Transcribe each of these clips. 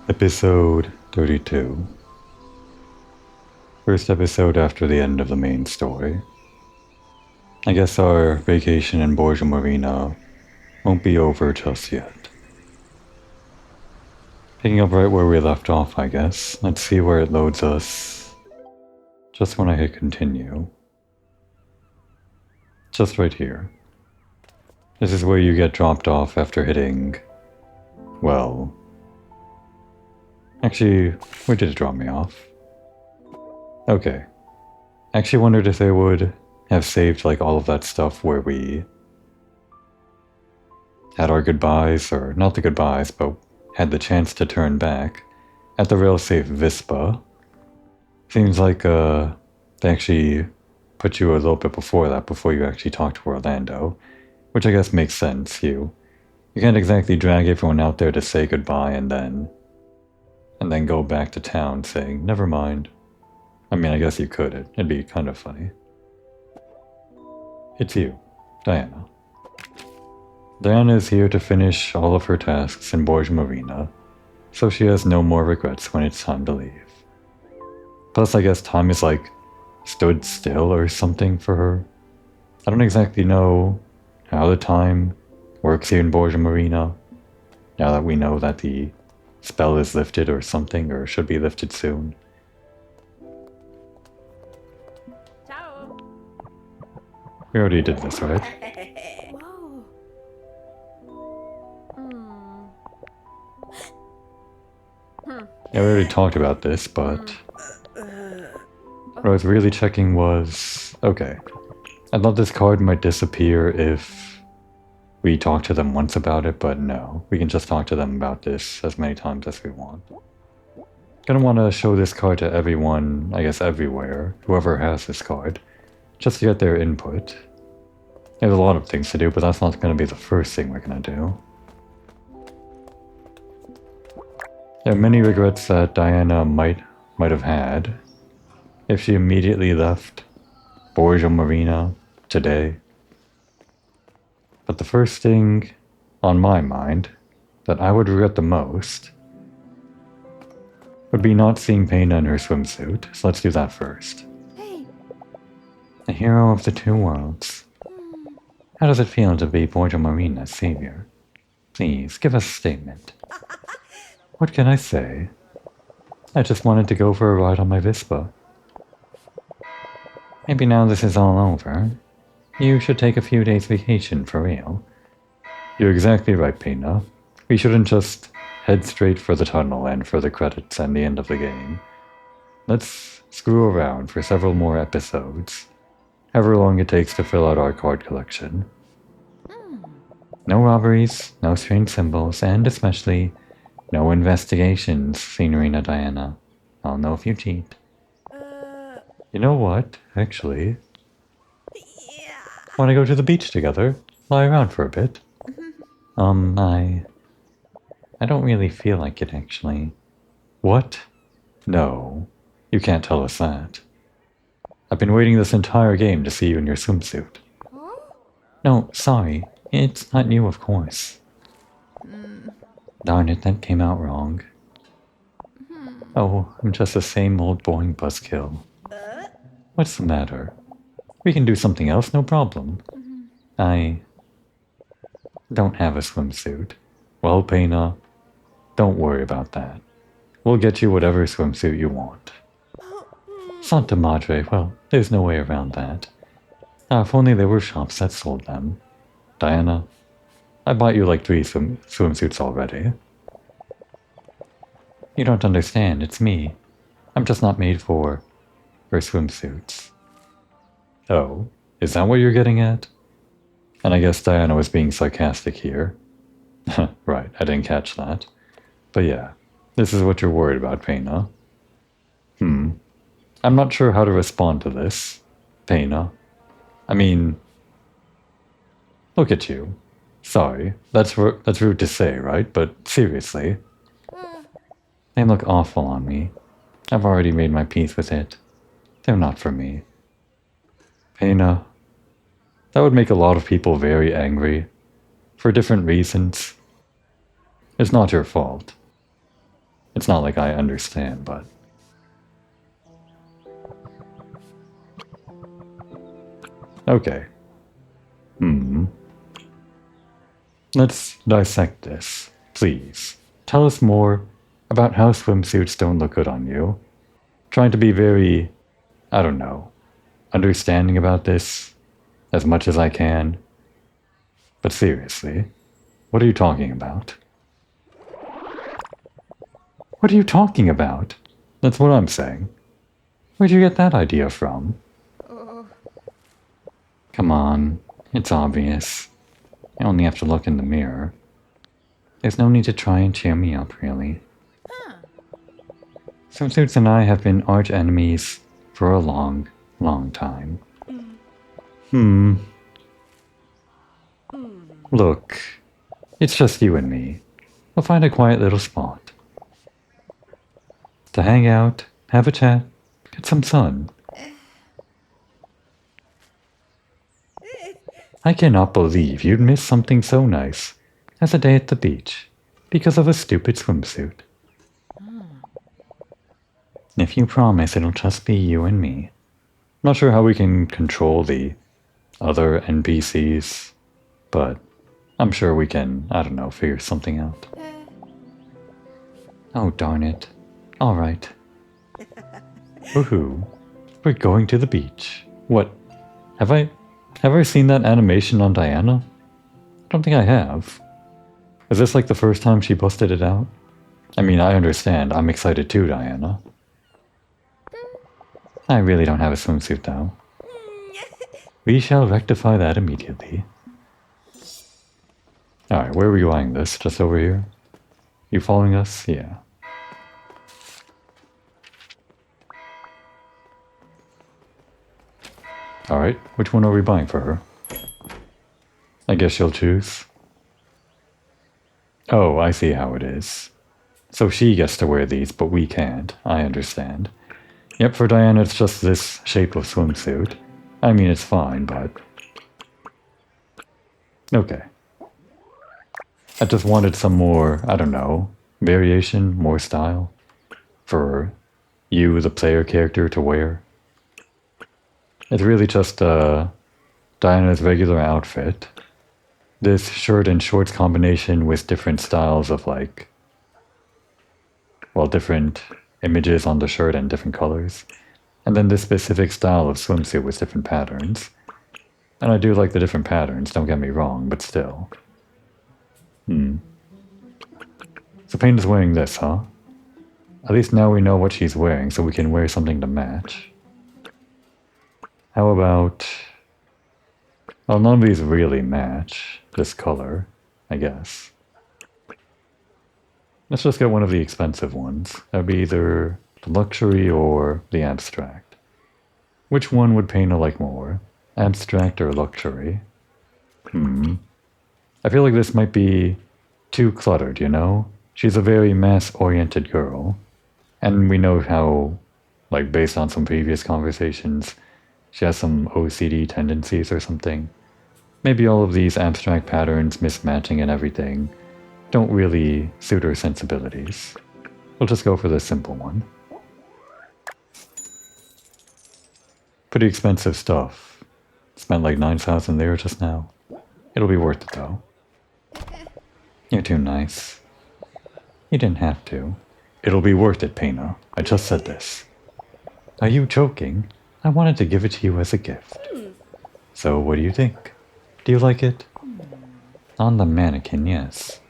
Episode 32. First episode after the end of the main story. I guess our vacation in Borgia Marina won't be over just yet. Picking up right where we left off, I guess. Let's see where it loads us. Just when I hit continue. Just right here. This is where you get dropped off after hitting... well... Actually, where did it drop me off? Okay. Actually wondered if they would have saved like all of that stuff where we had our goodbyes, or not the goodbyes, but had the chance to turn back at the railsafe Vispa. Seems like they actually put you a little bit before that, before you actually talked to Orlando, which I guess makes sense. You can't exactly drag everyone out there to say goodbye and then go back to town saying, never mind. I mean, I guess you could. It'd be kind of funny. It's you, Diana. Diana is here to finish all of her tasks in Borgia Marina, so she has no more regrets when it's time to leave. Plus, I guess time is like stood still or something for her. I don't exactly know how the time works here in Borgia Marina, now that we know that the spell is lifted or something, or should be lifted soon. Ciao. We already did this, right? Whoa. Yeah, we already talked about this, but what I was really checking was... okay. I thought this card might disappear if we talk to them once about it, but no. We can just talk to them about this as many times as we want. Gonna want to show this card to everyone, I guess everywhere, whoever has this card, just to get their input. There's a lot of things to do, but that's not going to be the first thing we're going to do. There are many regrets that Diana might have had if she immediately left Borgia Marina today. But the first thing on my mind that I would regret the most would be not seeing Pena in her swimsuit, so let's do that first. Hey. A hero of the two worlds. How does it feel to be Borgia Marina's savior? Please, give us a statement. What can I say? I just wanted to go for a ride on my Vispa. Maybe now this is all over, you should take a few days vacation for real. You're exactly right, Pena. We shouldn't just head straight for the tunnel and for the credits and the end of the game. Let's screw around for several more episodes, however long it takes to fill out our card collection. No robberies, no strange symbols, and especially no investigations, Signorina Diana. I'll know if you cheat. You know what, actually? Want to go to the beach together? Lie around for a bit? I don't really feel like it, actually. What? No, you can't tell us that. I've been waiting this entire game to see you in your swimsuit. No, sorry. It's not you, of course. Darn it, that came out wrong. Oh, I'm just the same old boring buzzkill. What's the matter? We can do something else, no problem. I don't have a swimsuit. Well, Pena, don't worry about that. We'll get you whatever swimsuit you want. Santa Madre, well, there's no way around that. If only there were shops that sold them. Diana, I bought you like 3 swimsuits already. You don't understand, it's me. I'm just not made for swimsuits. Oh, is that what you're getting at? And I guess Diana was being sarcastic here. Right, I didn't catch that. But yeah, this is what you're worried about, Pena. I'm not sure how to respond to this, Pena. I mean, look at you. Sorry, that's rude to say, right? But seriously. They look awful on me. I've already made my peace with it. They're not for me. Pena, that would make a lot of people very angry. For different reasons. It's not your fault. It's not like I understand, but... Okay. Let's dissect this, please. Tell us more about how swimsuits don't look good on you. Trying to be very, I don't know, understanding about this as much as I can. But seriously, what are you talking about? What are you talking about? That's what I'm saying. Where'd you get that idea from? Come on, it's obvious. I only have to look in the mirror. There's no need to try and cheer me up, really. Swimsuits and I have been arch enemies for a long, long time. Look, it's just you and me. We'll find a quiet little spot to hang out, have a chat, get some sun. I cannot believe you'd miss something so nice as a day at the beach because of a stupid swimsuit. If you promise it'll just be you and me. Not sure how we can control the other NPCs, but I'm sure we can, I don't know, figure something out. Oh, darn it. Alright. Woohoo. We're going to the beach. What? Have I seen that animation on Diana? I don't think I have. Is this like the first time she busted it out? I mean, I understand. I'm excited too, Diana. I really don't have a swimsuit though. We shall rectify that immediately. Alright, where were you eyeing this? Just over here? You following us? Yeah. Alright, which one are we buying for her? I guess she'll choose. Oh, I see how it is. So she gets to wear these, but we can't. I understand. Yep, for Diana it's just this shape of swimsuit. I mean, it's fine, but... Okay. I just wanted some more, I don't know, variation, more style for you, the player character, to wear. It's really just Diana's regular outfit. This shirt and shorts combination with different styles of like, well, different images on the shirt and different colors. And then this specific style of swimsuit with different patterns. And I do like the different patterns, don't get me wrong, but still. So Payne is wearing this, huh? At least now we know what she's wearing, so we can wear something to match. How about... Well, none of these really match this color, I guess. Let's just get one of the expensive ones. That'd be either the luxury or the abstract. Which one would Payne like more? Abstract or luxury? I feel like this might be too cluttered, you know? She's a very mass-oriented girl. And we know how, like, based on some previous conversations, she has some OCD tendencies or something. Maybe all of these abstract patterns, mismatching and everything, don't really suit her sensibilities. We'll just go for the simple one. Pretty expensive stuff. Spent like 9,000 there just now. It'll be worth it though. You're too nice. You didn't have to. It'll be worth it, Payna. I just said this. Are you joking? I wanted to give it to you as a gift. So what do you think? Do you like it? On the mannequin, yes.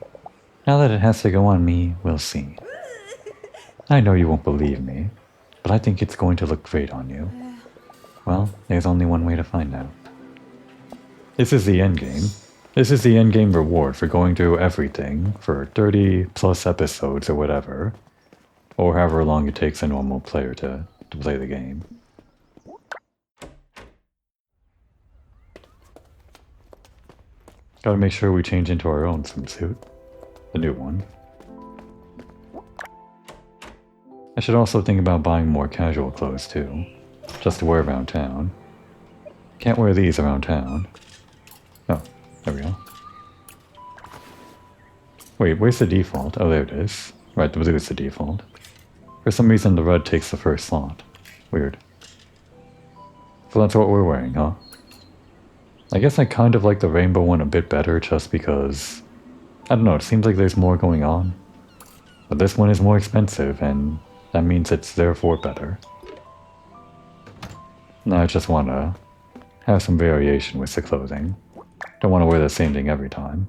Now that it has to go on me, we'll see. I know you won't believe me, but I think it's going to look great on you. Well, there's only one way to find out. This is the endgame. This is the endgame reward for going through everything for 30 plus episodes or whatever. Or however long it takes a normal player to play the game. Gotta make sure we change into our own swimsuit. The new one. I should also think about buying more casual clothes too. Just to wear around town. Can't wear these around town. Oh, there we go. Wait, where's the default? Oh, there it is. Right, the blue is the default. For some reason, the red takes the first slot. Weird. So that's what we're wearing, huh? I guess I kind of like the rainbow one a bit better just because... I don't know, it seems like there's more going on. But this one is more expensive, and that means it's therefore better. Now I just want to have some variation with the clothing. Don't want to wear the same thing every time.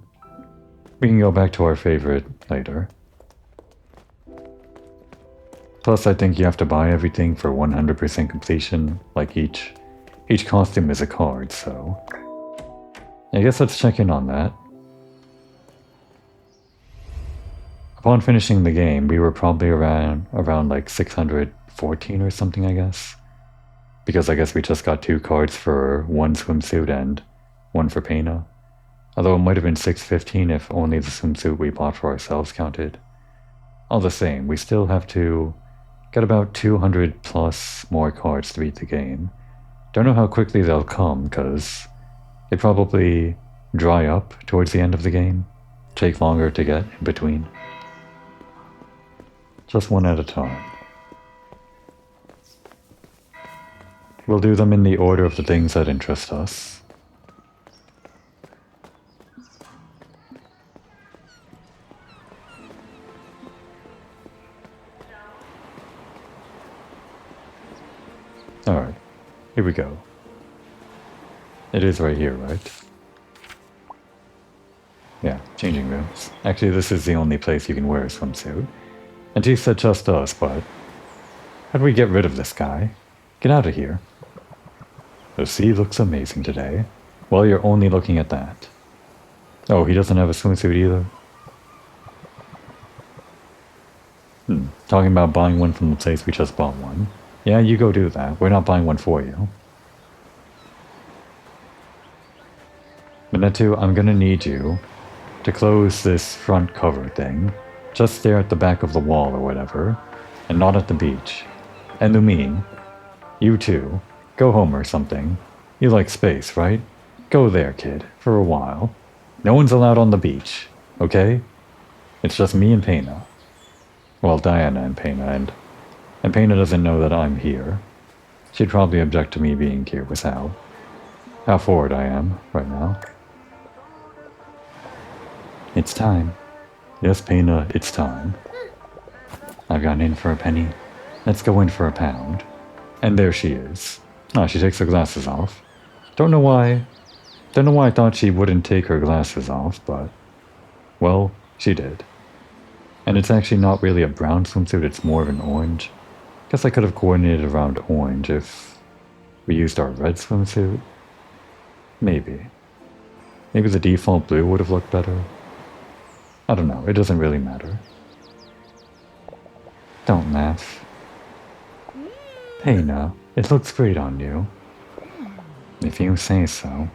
We can go back to our favorite later. Plus, I think you have to buy everything for 100% completion. Like each costume is a card, so... I guess let's check in on that. Upon finishing the game, we were probably around like 614 or something, I guess. Because I guess we just got 2 cards for one swimsuit and one for Pena. Although it might have been 615 if only the swimsuit we bought for ourselves counted. All the same, we still have to get about 200 plus more cards to beat the game. Don't know how quickly they'll come, because they probably dry up towards the end of the game. Take longer to get in between. Just one at a time. We'll do them in the order of the things that interest us. Alright, here we go. It is right here, right? Yeah, changing rooms. Actually, this is the only place you can wear a swimsuit. And she said just us, but... how do we get rid of this guy? Get out of here. The sea looks amazing today. Well, you're only looking at that. Oh, he doesn't have a swimsuit either? Talking about buying one from the place we just bought one. Yeah, you go do that. We're not buying one for you. Minetu, I'm gonna need you to close this front cover thing. Just stare at the back of the wall or whatever, and not at the beach. And Lumine, you too, go home or something. You like space, right? Go there, kid, for a while. No one's allowed on the beach, okay? It's just me and Pena. Well, Diana and Pena, and Pena doesn't know that I'm here. She'd probably object to me being here with how forward I am right now. It's time. Yes, Pena, it's time. I've gone in for a penny. Let's go in for a pound. And there she is. Ah, she takes her glasses off. Don't know why I thought she wouldn't take her glasses off, but... well, she did. And it's actually not really a brown swimsuit, it's more of an orange. Guess I could have coordinated around orange if we used our red swimsuit. Maybe. Maybe the default blue would have looked better. I don't know, it doesn't really matter. Don't laugh. Hey now, it looks great on you. If you say so.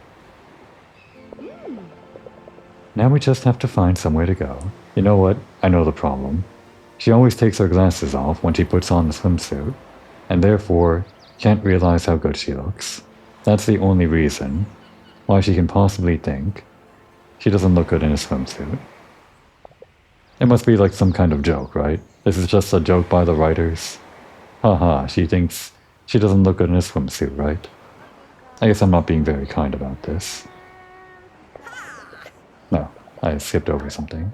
Now we just have to find somewhere to go. You know what? I know the problem. She always takes her glasses off when she puts on the swimsuit, and therefore can't realize how good she looks. That's the only reason why she can possibly think she doesn't look good in a swimsuit. It must be like some kind of joke, right? This is just a joke by the writers. Haha, she thinks she doesn't look good in a swimsuit, right? I guess I'm not being very kind about this. No, I skipped over something.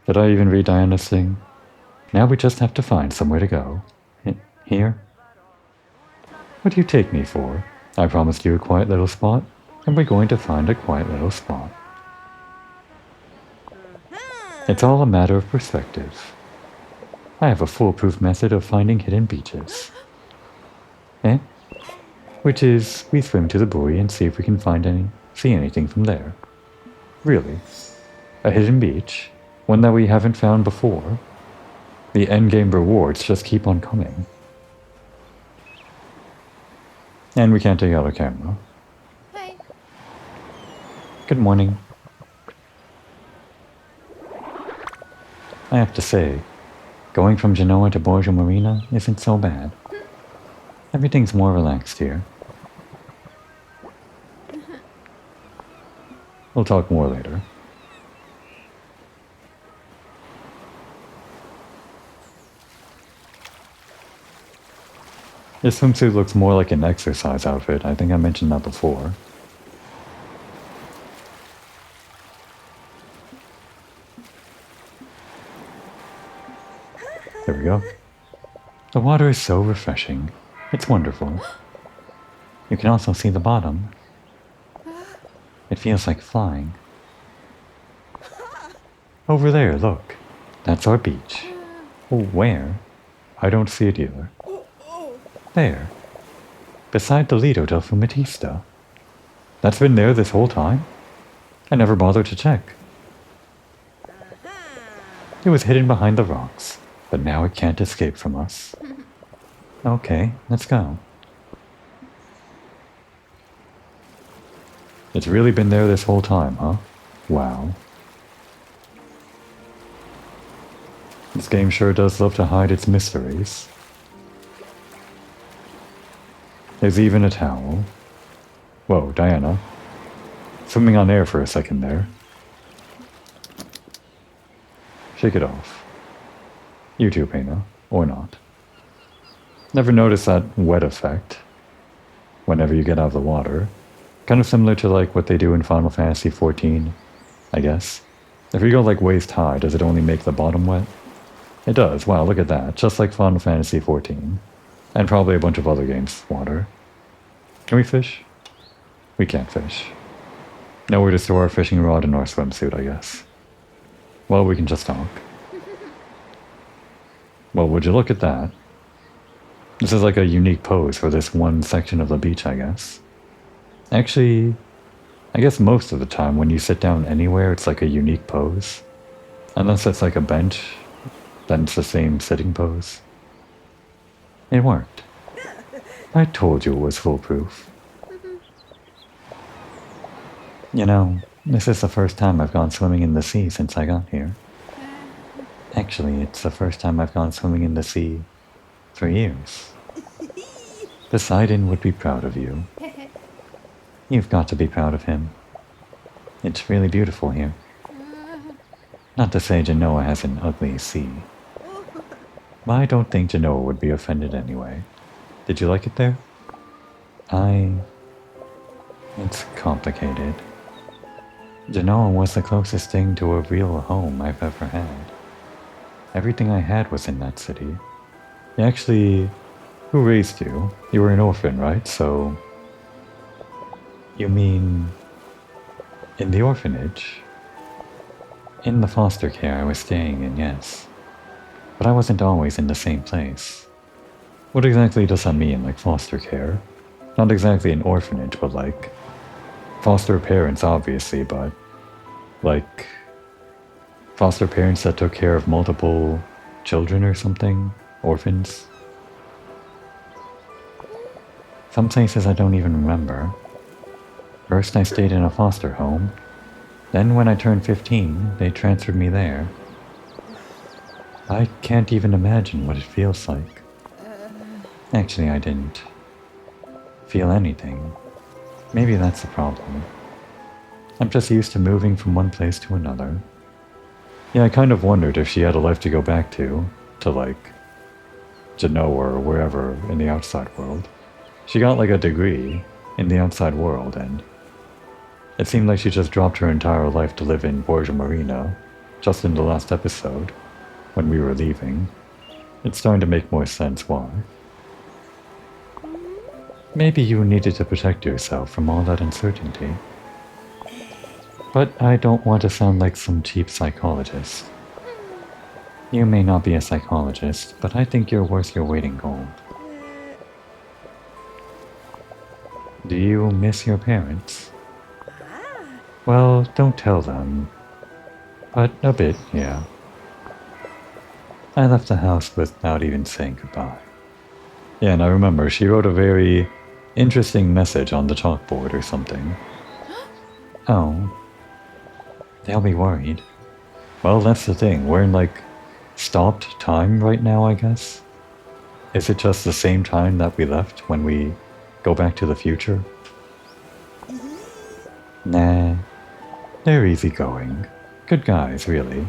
Did I even read Diana's thing? Now we just have to find somewhere to go. Here? What do you take me for? I promised you a quiet little spot, and we're going to find a quiet little spot. It's all a matter of perspective. I have a foolproof method of finding hidden beaches. Which is, we swim to the buoy and see if we can see anything from there. Really? A hidden beach? One that we haven't found before? The endgame rewards just keep on coming. And we can't take out a camera. Hey. Good morning. I have to say, going from Genoa to Borgia Marina isn't so bad. Everything's more relaxed here. We'll talk more later. This swimsuit looks more like an exercise outfit. I think I mentioned that before. There we go. The water is so refreshing. It's wonderful. You can also see the bottom. It feels like flying. Over there, look. That's our beach. Oh, where? I don't see it either. There. Beside the Lido del Fumatista. That's been there this whole time? I never bothered to check. It was hidden behind the rocks, but now it can't escape from us. Okay, let's go. It's really been there this whole time, huh? Wow. This game sure does love to hide its mysteries. There's even a towel. Whoa, Diana. Swimming on air for a second there. Shake it off. You too, Pena. Or not. Never noticed that wet effect whenever you get out of the water. Kind of similar to like what they do in Final Fantasy XIV, I guess. If you go like waist high, does it only make the bottom wet? It does. Wow, look at that. Just like Final Fantasy XIV. And probably a bunch of other games' water. Can we fish? We can't fish. Nowhere to store our fishing rod and our swimsuit, I guess. Well, we can just talk. Well, would you look at that? This is like a unique pose for this one section of the beach, I guess. Actually, I guess most of the time when you sit down anywhere, it's like a unique pose. Unless it's like a bench, then it's the same sitting pose. It worked. I told you it was foolproof. You know, this is the first time I've gone swimming in the sea since I got here. Actually, it's the first time I've gone swimming in the sea for years. Poseidon would be proud of you. You've got to be proud of him. It's really beautiful here. Not to say Genoa has an ugly sea. But I don't think Genoa would be offended anyway. Did you like it there? It's complicated. Genoa was the closest thing to a real home I've ever had. Everything I had was in that city. Actually, who raised you? You were an orphan, right? So... You mean... in the orphanage? In the foster care I was staying in, yes. But I wasn't always in the same place. What exactly does that mean, like foster care? Not exactly an orphanage, but like... foster parents, obviously, but... like... foster parents that took care of multiple children or something? Orphans? Some places I don't even remember. First I stayed in a foster home. Then when I turned 15, they transferred me there. I can't even imagine what it feels like. Actually, I didn't feel anything. Maybe that's the problem. I'm just used to moving from one place to another. Yeah, I kind of wondered if she had a life to go back to like, Genoa or wherever in the outside world. She got like a degree in the outside world, and it seemed like she just dropped her entire life to live in Borgia Marina, just in the last episode, when we were leaving. It's starting to make more sense why. Maybe you needed to protect yourself from all that uncertainty. But I don't want to sound like some cheap psychologist. You may not be a psychologist, but I think you're worth your weight in gold. Do you miss your parents? Well, don't tell them. But a bit, yeah. I left the house without even saying goodbye. Yeah, and I remember she wrote a very interesting message on the chalkboard or something. Oh. They'll be worried. Well, that's the thing. We're in, like, stopped time right now, I guess? Is it just the same time that we left when we go back to the future? Nah. They're easygoing. Good guys, really.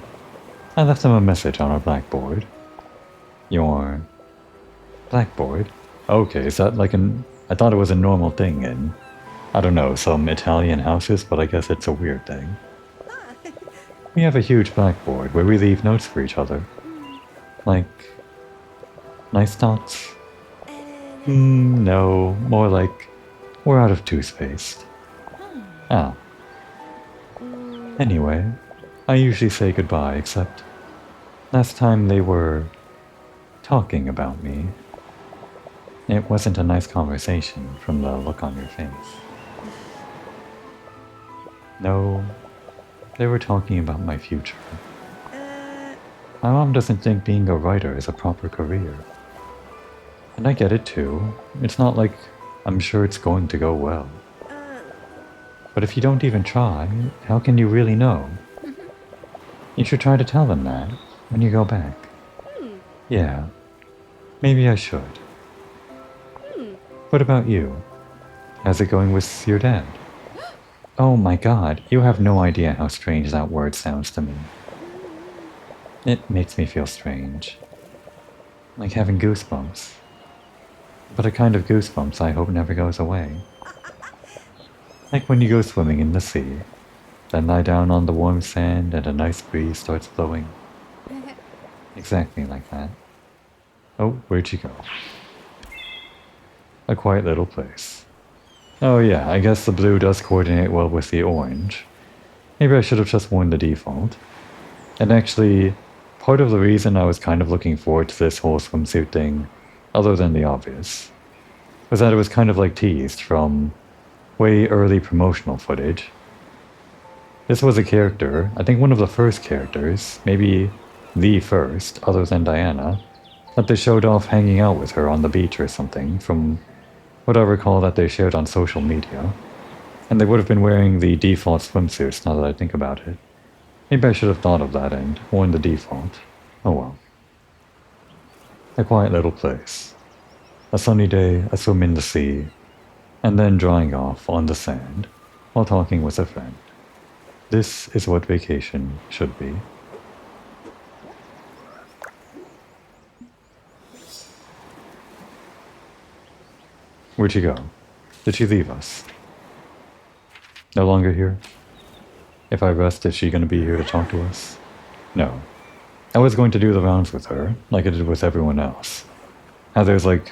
I left them a message on our blackboard. Your... blackboard? Okay, is that like an... I thought it was a normal thing in, I don't know, some Italian houses, but I guess it's a weird thing. We have a huge blackboard where we leave notes for each other. Like... nice thoughts? No, more like... we're out of toothpaste. Ah. Anyway, I usually say goodbye, except... last time they were... talking about me. It wasn't a nice conversation from the look on your face. No, they were talking about my future. My mom doesn't think being a writer is a proper career. And I get it too. It's not like I'm sure it's going to go well. But if you don't even try, how can you really know? You should try to tell them that when you go back. Yeah, maybe I should. What about you? How's it going with your dad? Oh my god, you have no idea how strange that word sounds to me. It makes me feel strange. Like having goosebumps. But a kind of goosebumps I hope never goes away. Like when you go swimming in the sea, then lie down on the warm sand and a nice breeze starts blowing. Exactly like that. Oh, where'd she go? A quiet little place. Oh yeah, I guess the blue does coordinate well with the orange. Maybe I should have just worn the default. And actually, part of the reason I was kind of looking forward to this whole swimsuit thing, other than the obvious, was that it was kind of like teased from way early promotional footage. This was a character, I think one of the first characters, maybe the first, other than Diana, that they showed off hanging out with her on the beach or something, from what I recall that they shared on social media. And they would have been wearing the default swimsuits now that I think about it. Maybe I should have thought of that and worn the default. Oh well. A quiet little place. A sunny day, a swim in the sea, and then drying off on the sand while talking with a friend. This is what vacation should be. Where'd she go? Did she leave us? No longer here? If I rest, is she going to be here to talk to us? No. I was going to do the rounds with her, like I did with everyone else. How there's like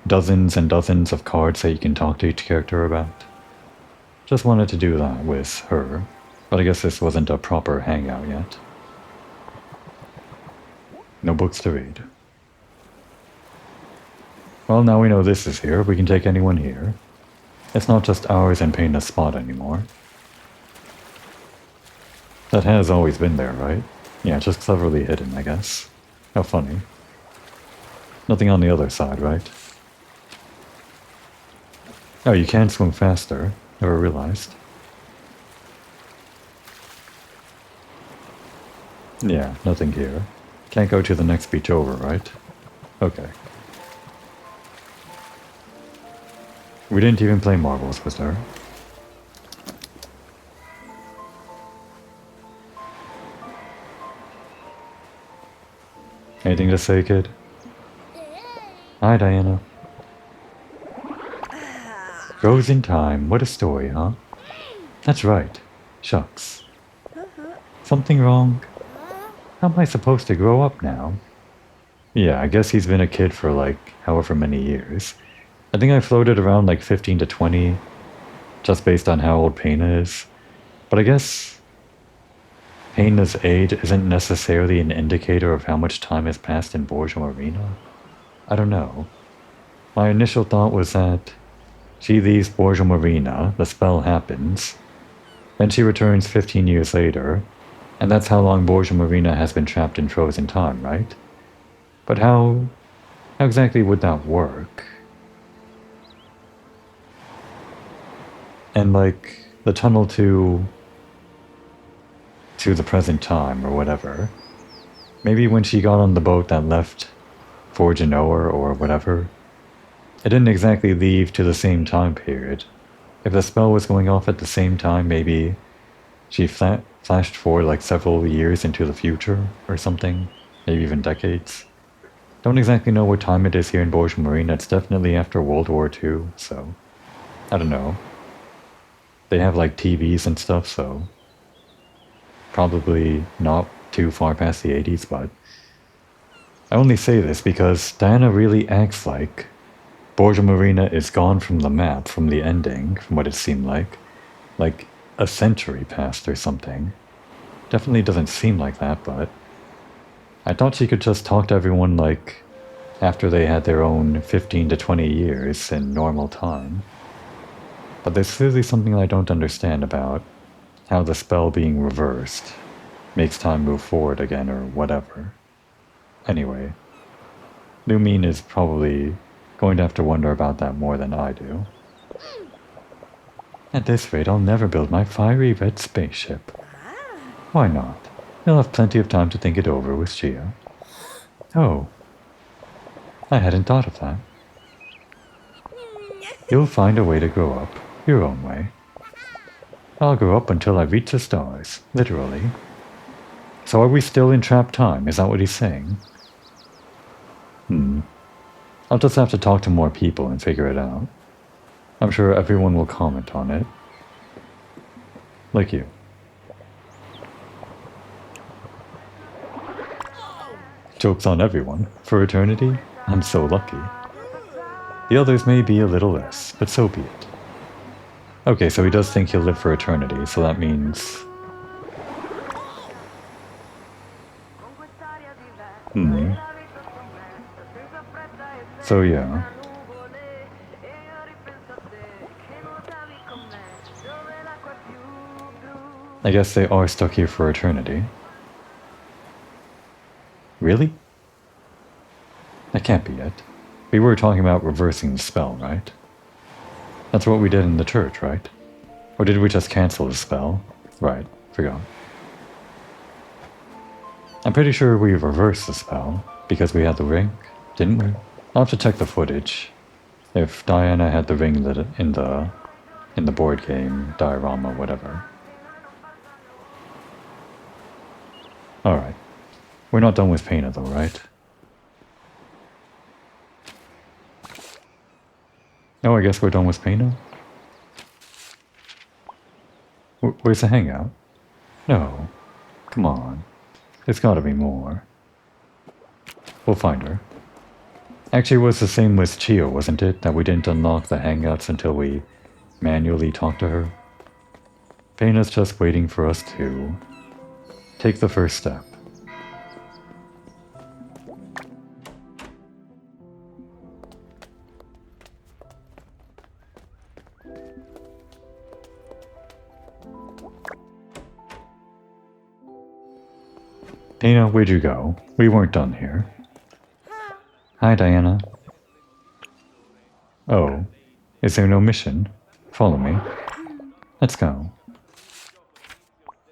dozens and dozens of cards that you can talk to each character about. Just wanted to do that with her, but I guess this wasn't a proper hangout yet. No books to read. Well, now we know this is here, we can take anyone here. It's not just ours and paint a spot anymore. That has always been there, right? Yeah, just cleverly hidden, I guess. How funny. Nothing on the other side, right? Oh, you can swim faster. Never realized. Yeah, nothing here. Can't go to the next beach over, right? Okay. We didn't even play marbles with her. Anything to say, kid? Hi, Diana. Frozen time. What a story, huh? That's right. Shucks. Something wrong? How am I supposed to grow up now? Yeah, I guess he's been a kid for like however many years. I think I floated around like 15 to 20, just based on how old Paina is. But I guess Paina's age isn't necessarily an indicator of how much time has passed in Borgia Marina. I don't know. My initial thought was that she leaves Borgia Marina, the spell happens, then she returns 15 years later, and that's how long Borgia Marina has been trapped in frozen time, right? But how exactly would that work? And like, the tunnel to the present time, or whatever. Maybe when she got on the boat that left for Genoa or whatever, it didn't exactly leave to the same time period. If the spell was going off at the same time, maybe she flashed forward like several years into the future or something, maybe even decades. Don't exactly know what time it is here in Borgia Marina. It's definitely after World War II, so I don't know. They have like TVs and stuff, so probably not too far past the 80s, but I only say this because Diana really acts like Borgia Marina is gone from the map, from the ending, from what it seemed like a century passed or something. Definitely doesn't seem like that, but I thought she could just talk to everyone like after they had their own 15 to 20 years in normal time. But there's clearly something I don't understand about how the spell being reversed makes time move forward again or whatever. Anyway, Lumine is probably going to have to wonder about that more than I do. At this rate, I'll never build my fiery red spaceship. Why not? You'll have plenty of time to think it over with Chia. Oh, I hadn't thought of that. You'll find a way to grow up, your own way. I'll grow up until I reach the stars, literally. So are we still in trapped time? Is that what he's saying? I'll just have to talk to more people and figure it out. I'm sure everyone will comment on it. Like you. Joke's on everyone. For eternity, I'm so lucky. The others may be a little less, but so be it. Okay, so he does think he'll live for eternity, so that means... So yeah. I guess they are stuck here for eternity. Really? That can't be it. We were talking about reversing the spell, right? That's what we did in the church, right? Or did we just cancel the spell? Right, forgot. I'm pretty sure we reversed the spell, because we had the ring, didn't we? I'll have to check the footage. If Diana had the ring in the board game, diorama, whatever. Alright. We're not done with Pena though, right? Oh, I guess we're done with Pena? Where's the hangout? No. Come on. There's gotta be more. We'll find her. Actually, it was the same with Chio, wasn't it? That we didn't unlock the hangouts until we manually talked to her? Pena's just waiting for us to take the first step. Pena, where'd you go? We weren't done here. Hi, Diana. Oh, is there no mission? Follow me. Let's go.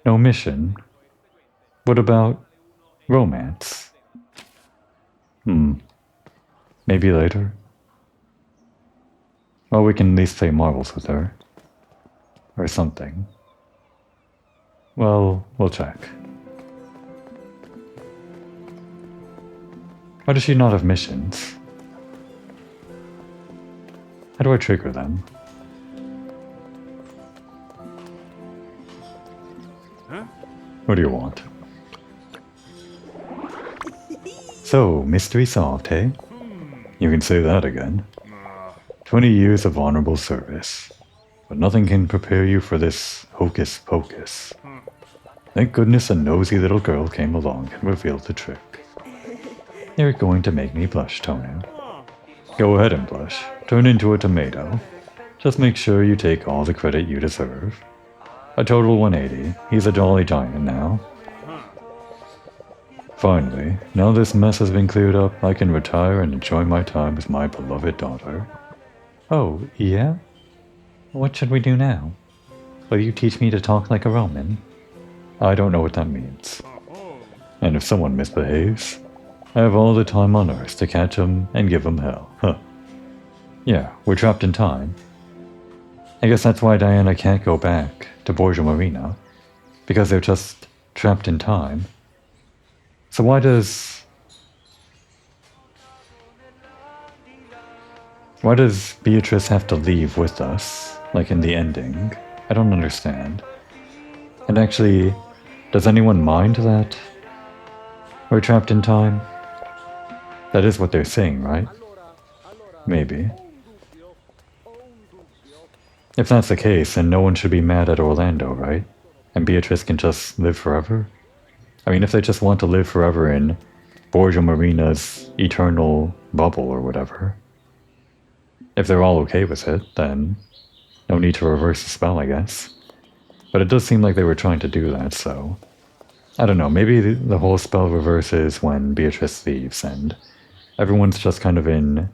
No mission? What about romance? Maybe later? Well, we can at least play marbles with her. Or something. Well, we'll check. Why does she not have missions? How do I trigger them? Huh? What do you want? So, mystery solved, hey? You can say that again. 20 years of honorable service. But nothing can prepare you for this hocus pocus. Thank goodness a nosy little girl came along and revealed the trick. You're going to make me blush, Tonu. Go ahead and blush. Turn into a tomato. Just make sure you take all the credit you deserve. A total 180. He's a jolly giant now. Finally, now this mess has been cleared up, I can retire and enjoy my time with my beloved daughter. Oh, yeah? What should we do now? Will you teach me to talk like a Roman? I don't know what that means. And if someone misbehaves, I have all the time on earth to catch him and give him hell. Huh. Yeah, we're trapped in time. I guess that's why Diana can't go back to Borgia Marina, because they're just trapped in time. So why does Why does Beatrice have to leave with us, like in the ending? I don't understand. And actually, does anyone mind that we're trapped in time? That is what they're saying, right? Maybe. If that's the case, then no one should be mad at Orlando, right? And Beatrice can just live forever? I mean, if they just want to live forever in Borgia Marina's eternal bubble or whatever, if they're all okay with it, then no need to reverse the spell, I guess. But it does seem like they were trying to do that, so... I don't know, maybe the whole spell reverses when Beatrice leaves, and everyone's just kind of in...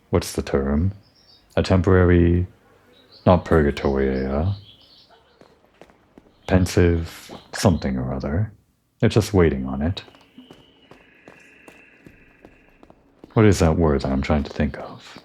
what's the term? A temporary... not purgatory, pensive something or other. They're just waiting on it. What is that word that I'm trying to think of?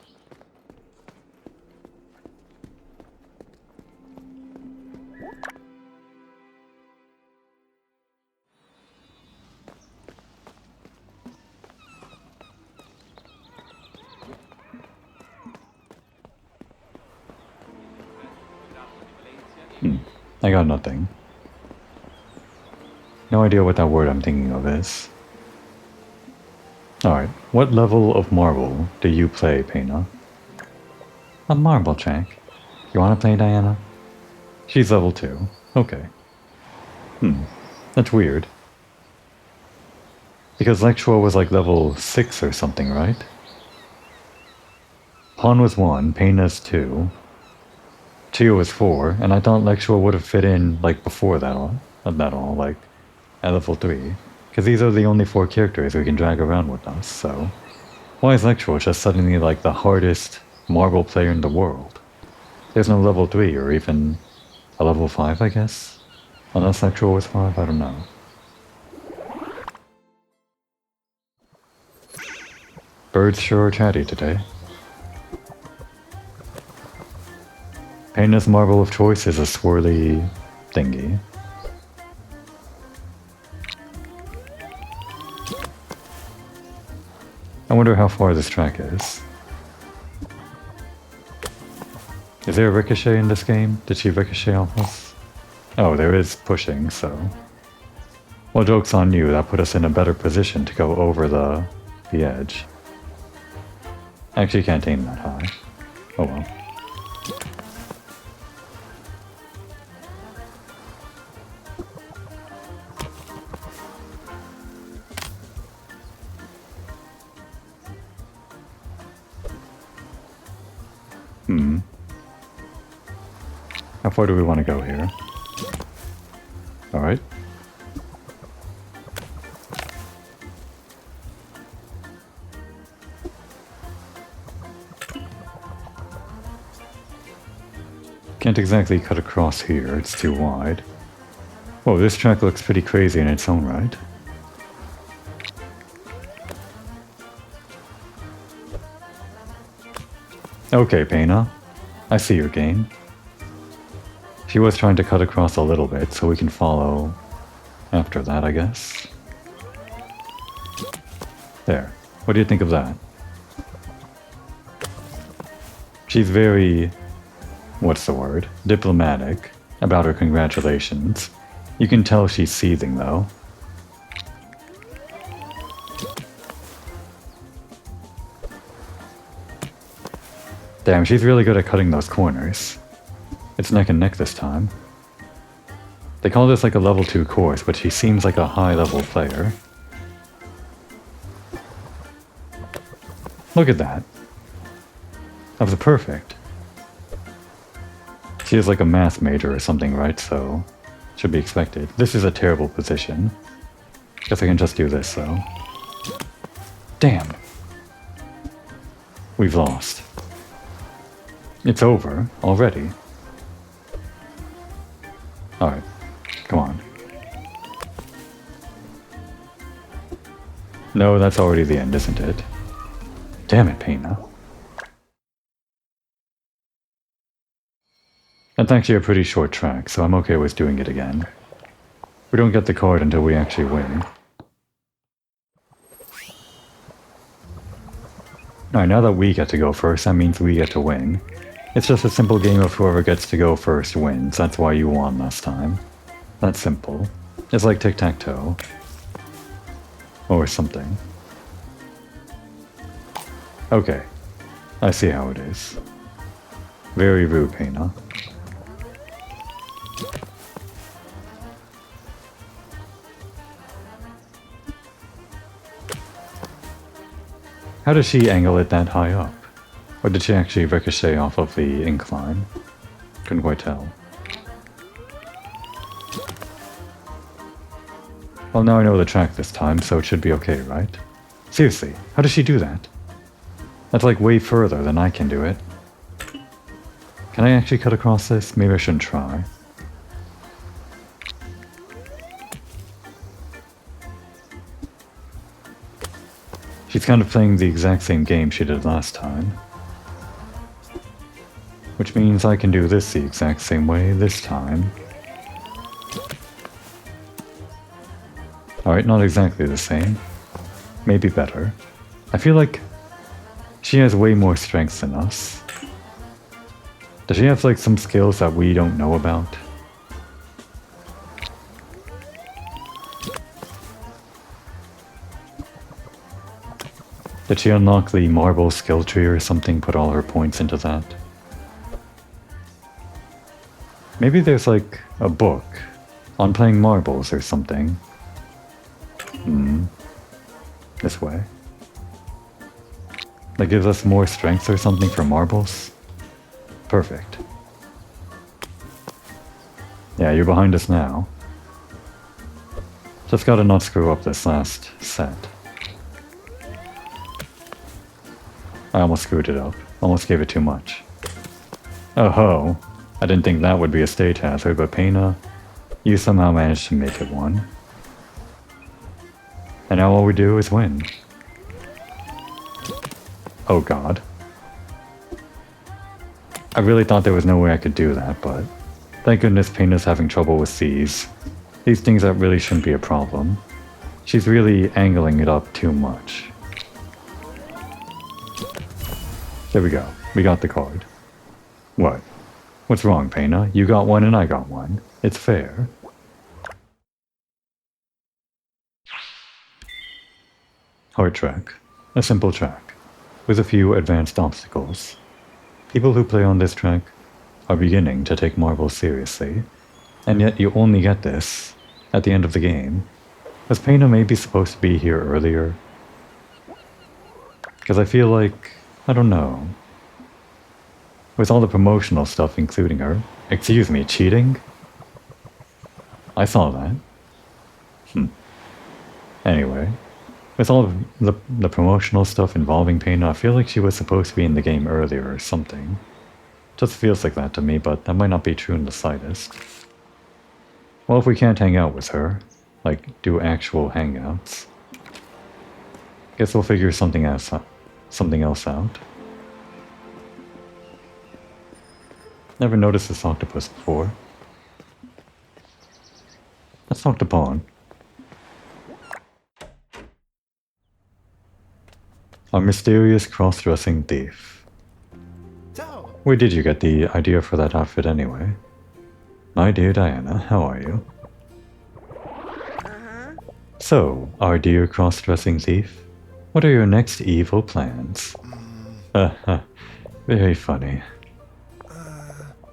I got nothing. No idea what that word I'm thinking of is. Alright, what level of marble do you play, Pena? A marble track. You wanna play, Diana? She's level 2. Okay. That's weird. Because Lectua was like level 6 or something, right? Pawn was 1, Pena's 2. Chio was 4, and I thought Lectua would have fit in like before that all, like at level 3. Because these are the only 4 characters we can drag around with us, so... Why is Lectua just suddenly like the hardest marble player in the world? There's no level 3 or even a level 5, I guess? Unless Lectua was 5, I don't know. Birds sure are chatty today. Pena's marble of choice is a swirly thingy. I wonder how far this track is. Is there a ricochet in this game? Did she ricochet off us? Oh, there is pushing, so... Well, joke's on you, that put us in a better position to go over the edge. Actually can't aim that high. Oh well. How far do we want to go here? Alright. Can't exactly cut across here, it's too wide. Whoa, this track looks pretty crazy in its own right. Okay, Pena. I see your game. She was trying to cut across a little bit, so we can follow after that, I guess. There. What do you think of that? She's very... what's the word? Diplomatic about her congratulations. You can tell she's seething, though. Damn, she's really good at cutting those corners. It's neck and neck this time. They call this like a level 2 course, but she seems like a high level player. Look at that. That was perfect. She is like a math major or something, right? So, should be expected. This is a terrible position. Guess I can just do this, though. Damn. We've lost. It's over, already. Alright, come on. No, that's already the end, isn't it? Damn it, Pena. That's actually a pretty short track, so I'm okay with doing it again. We don't get the card until we actually win. Alright, now that we get to go first, that means we get to win. It's just a simple game of whoever gets to go first wins. That's why you won last time. That's simple. It's like tic-tac-toe. Or something. Okay. I see how it is. Very rude, Pena. How does she angle it that high up? Or did she actually ricochet off of the incline? Couldn't quite tell. Well, now I know the track this time, so it should be okay, right? Seriously, how does she do that? That's like way further than I can do it. Can I actually cut across this? Maybe I shouldn't try. She's kind of playing the exact same game she did last time. Which means I can do this the exact same way this time. Alright, not exactly the same. Maybe better. I feel like she has way more strength than us. Does she have like some skills that we don't know about? Did she unlock the marble skill tree or something, put all her points into that? Maybe there's like a book on playing marbles or something. This way. That gives us more strength or something for marbles? Perfect. Yeah, you're behind us now. Just gotta not screw up this last set. I almost screwed it up. Almost gave it too much. Oh ho! I didn't think that would be a stage hazard, but Pena, you somehow managed to make it one. And now all we do is win. Oh god. I really thought there was no way I could do that, but thank goodness Pena's having trouble with these things that really shouldn't be a problem. She's really angling it up too much. There we go. We got the card. What? What's wrong, Pena? You got one and I got one. It's fair. Hard track. A simple track. With a few advanced obstacles. People who play on this track are beginning to take marbles seriously. And yet you only get this at the end of the game. Was Pena maybe supposed to be here earlier? Because I feel like... I don't know. With all the promotional stuff including her... Excuse me, cheating? I saw that. Anyway. With all of the promotional stuff involving Pena, I feel like she was supposed to be in the game earlier or something. Just feels like that to me, but that might not be true in the slightest. Well, if we can't hang out with her, like do actual hangouts, guess we'll figure something else out. Never noticed this octopus before. Let's talk to Pawn. A mysterious cross-dressing thief. Where did you get the idea for that outfit anyway? My dear Diana, how are you? So, our dear cross-dressing thief, what are your next evil plans? Very funny.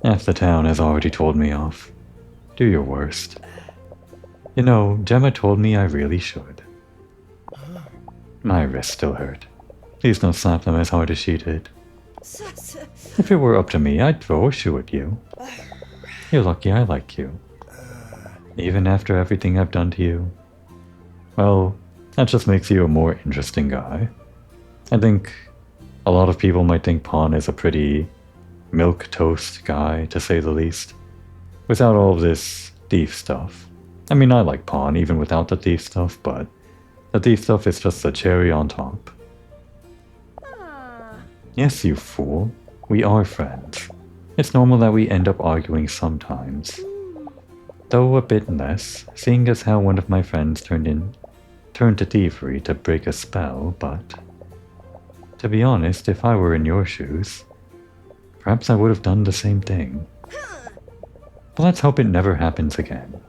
Half the town has already told me off. Do your worst. You know, Gemma told me I really should. My wrists still hurt. Please don't slap them as hard as she did. If it were up to me, I'd throw a shoe at you. You're lucky I like you. Even after everything I've done to you. Well, that just makes you a more interesting guy. I think a lot of people might think Pawn is a pretty milquetoast guy, to say the least. Without all of this thief stuff. I mean, I like Pawn even without the thief stuff, but the thief stuff is just the cherry on top. Yes, you fool. We are friends. It's normal that we end up arguing sometimes. Though a bit less, seeing as how one of my friends turned to thievery to break a spell, but... To be honest, if I were in your shoes, perhaps I would have done the same thing. But let's hope it never happens again.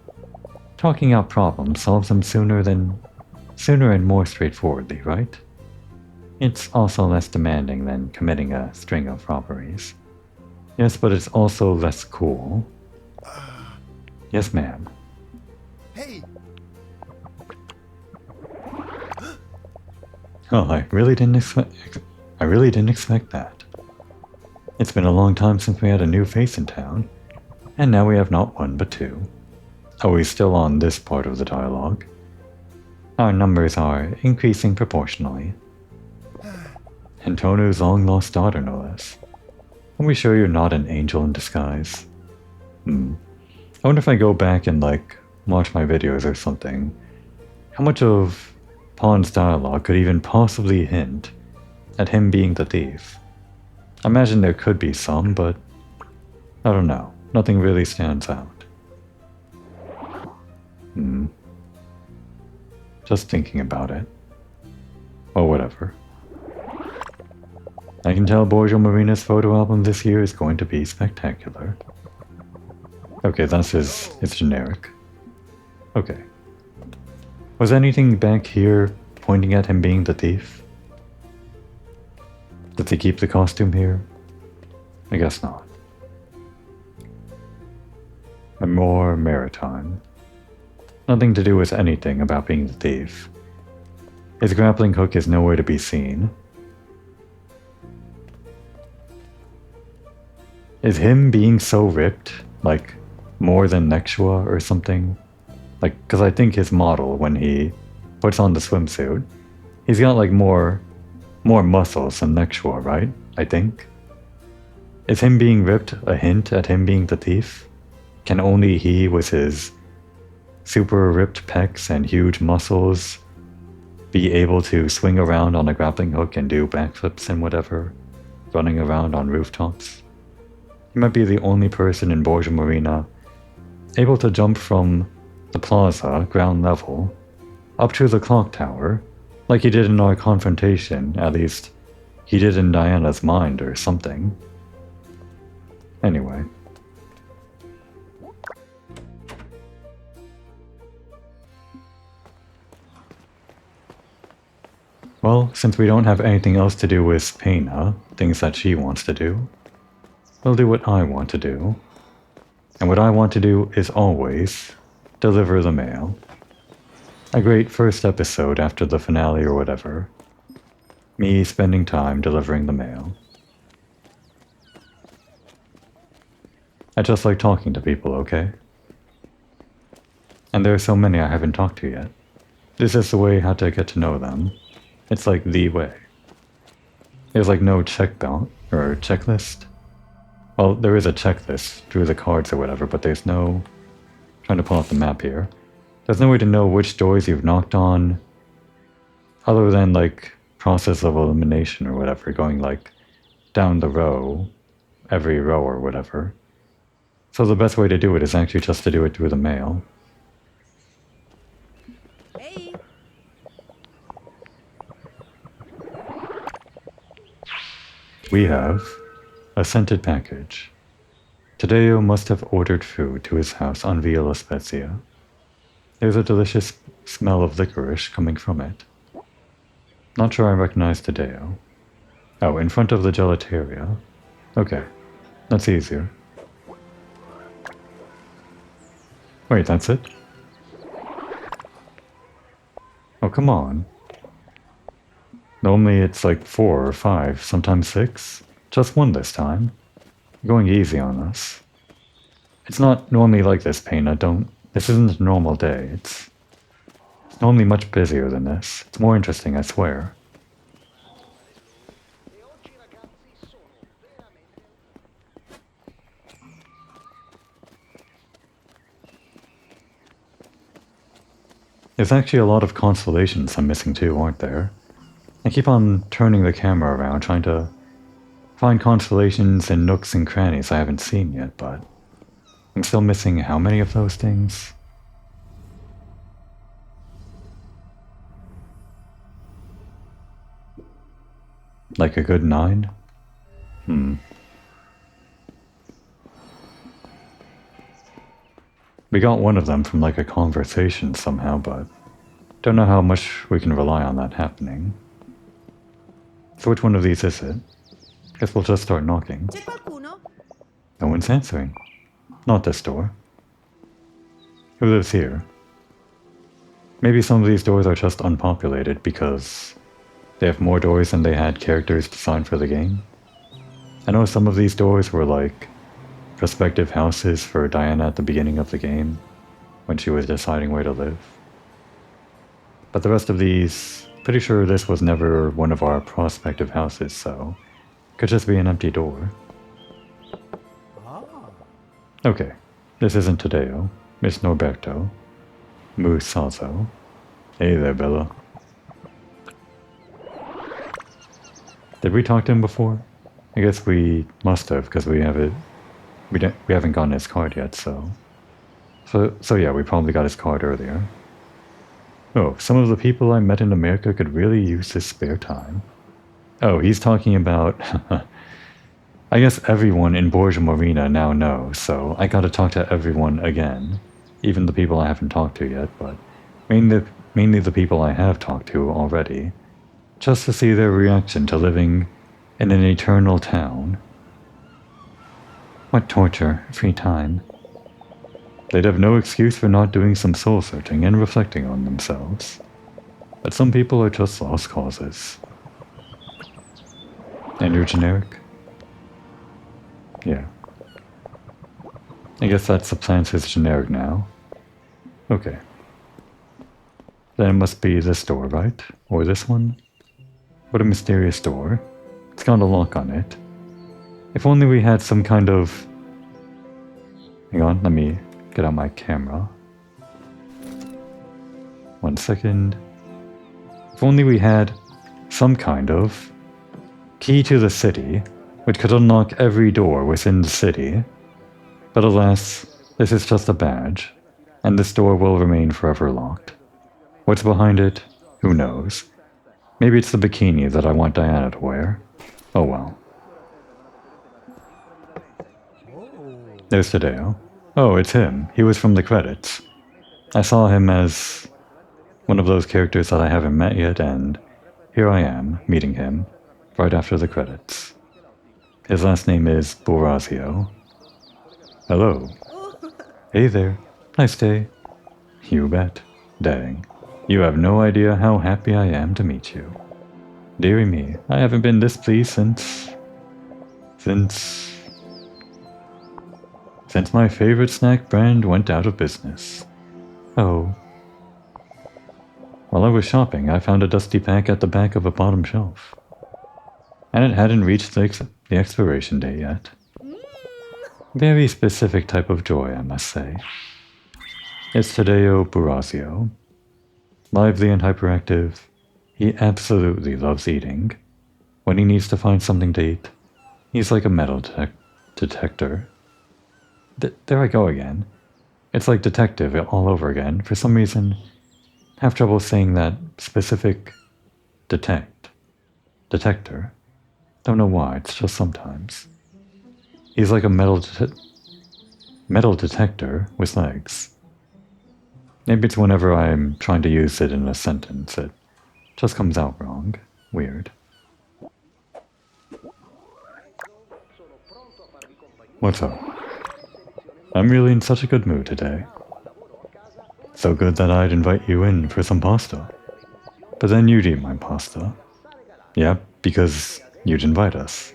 Talking out problems solves them sooner and more straightforwardly, right? It's also less demanding than committing a string of robberies. Yes, but it's also less cool. Yes, ma'am. Hey! Oh, I really didn't expect that. It's been a long time since we had a new face in town, and now we have not one but two. Oh, he's still on this part of the dialogue. Our numbers are increasing proportionally. Antonu's long-lost daughter, no less. Are we sure you're not an angel in disguise? I wonder if I go back and, watch my videos or something, how much of Pawn's dialogue could even possibly hint at him being the thief? I imagine there could be some, but I don't know. Nothing really stands out. Just thinking about it. Well, whatever. I can tell Borgio Marina's photo album this year is going to be spectacular. Okay, that's it's generic. Okay. Was anything back here pointing at him being the thief? Did they keep the costume here? I guess not. And more maritime. Nothing to do with anything about being the thief. His grappling hook is nowhere to be seen. Is him being so ripped, more than Nexua or something? Because I think his model, when he puts on the swimsuit, he's got, more muscles than Nexua, right? I think. Is him being ripped a hint at him being the thief? Can only he, with his super ripped pecs and huge muscles, be able to swing around on a grappling hook and do backflips and whatever, running around on rooftops? He might be the only person in Borgia Marina able to jump from the plaza, ground level, up to the clock tower, like he did in our confrontation, at least he did in Diana's mind or something. Anyway. Well, since we don't have anything else to do with Pena, things that she wants to do, we'll do what I want to do. And what I want to do is always deliver the mail. A great first episode after the finale or whatever. Me spending time delivering the mail. I just like talking to people, okay? And there are so many I haven't talked to yet. This is the way how to get to know them. It's like the way. There's no check belt or checklist. Well, there is a checklist through the cards or whatever, but there's no... trying to pull out the map here. There's no way to know which doors you've knocked on, other than, process of elimination or whatever, going, down the row, every row or whatever. So the best way to do it is actually just to do it through the mail. Hey. We have a scented package. Tadeo must have ordered food to his house on Via La Spezia. There's a delicious smell of licorice coming from it. Not sure I recognize Tadeo. Oh, in front of the gelateria. Okay, that's easier. Wait, that's it? Oh, come on. Normally it's 4 or 5, sometimes 6. Just 1 this time. You're going easy on us. It's not normally like this, Pena. This isn't a normal day. It's normally much busier than this. It's more interesting, I swear. There's actually a lot of constellations I'm missing too, aren't there? I keep on turning the camera around trying to find constellations and nooks and crannies I haven't seen yet, but I'm still missing how many of those things? Like a good 9? We got one of them from like a conversation somehow, but don't know how much we can rely on that happening. So which one of these is it? Guess we'll just start knocking. C'è qualcuno? No one's answering. Not this door. Who lives here? Maybe some of these doors are just unpopulated because they have more doors than they had characters designed for the game. I know some of these doors were like prospective houses for Diana at the beginning of the game when she was deciding where to live. But the rest of these, pretty sure this was never one of our prospective houses, so could just be an empty door. Okay, this isn't Tadeo, Miss Norberto, Musazo. Hey there, Bella. Did we talk to him before? I guess we must have, because we haven't gotten his card yet, so yeah, we probably got his card earlier. Oh, some of the people I met in America could really use this spare time. Oh, he's talking about... I guess everyone in Borgia Marina now knows, so I gotta talk to everyone again. Even the people I haven't talked to yet, but mainly the people I have talked to already. Just to see their reaction to living in an eternal town. What torture, free time. They'd have no excuse for not doing some soul searching and reflecting on themselves. But some people are just lost causes. And you're generic? Yeah. I guess that supplants his generic now. Okay. Then it must be this door, right? Or this one? What a mysterious door. It's got a lock on it. If only we had some kind of... Hang on, let me get out my camera. 1 second. If only we had some kind of key to the city, which could unlock every door within the city. But alas, this is just a badge, and this door will remain forever locked. What's behind it? Who knows? Maybe it's the bikini that I want Diana to wear. Oh well. There's Tadeo. Oh, it's him. He was from the credits. I saw him as one of those characters that I haven't met yet, and here I am, meeting him, right after the credits. His last name is Borazio. Hello. Hey there. Nice day. You bet. Dang. You have no idea how happy I am to meet you. Dearie me, I haven't been this pleased since my favorite snack brand went out of business. Oh. While I was shopping, I found a dusty pack at the back of a bottom shelf. And it hadn't reached the expiration date yet. Very specific type of joy, I must say. It's Tadeo Burazio. Lively and hyperactive, he absolutely loves eating. When he needs to find something to eat, he's like a metal detector. There I go again. It's like detective all over again. For some reason, I have trouble saying that specific detector. Don't know why, it's just sometimes. He's like a metal detector with legs. Maybe it's whenever I'm trying to use it in a sentence, it just comes out wrong. Weird. What's up? I'm really in such a good mood today. So good that I'd invite you in for some pasta. But then you'd eat my pasta. Yeah, because you'd invite us.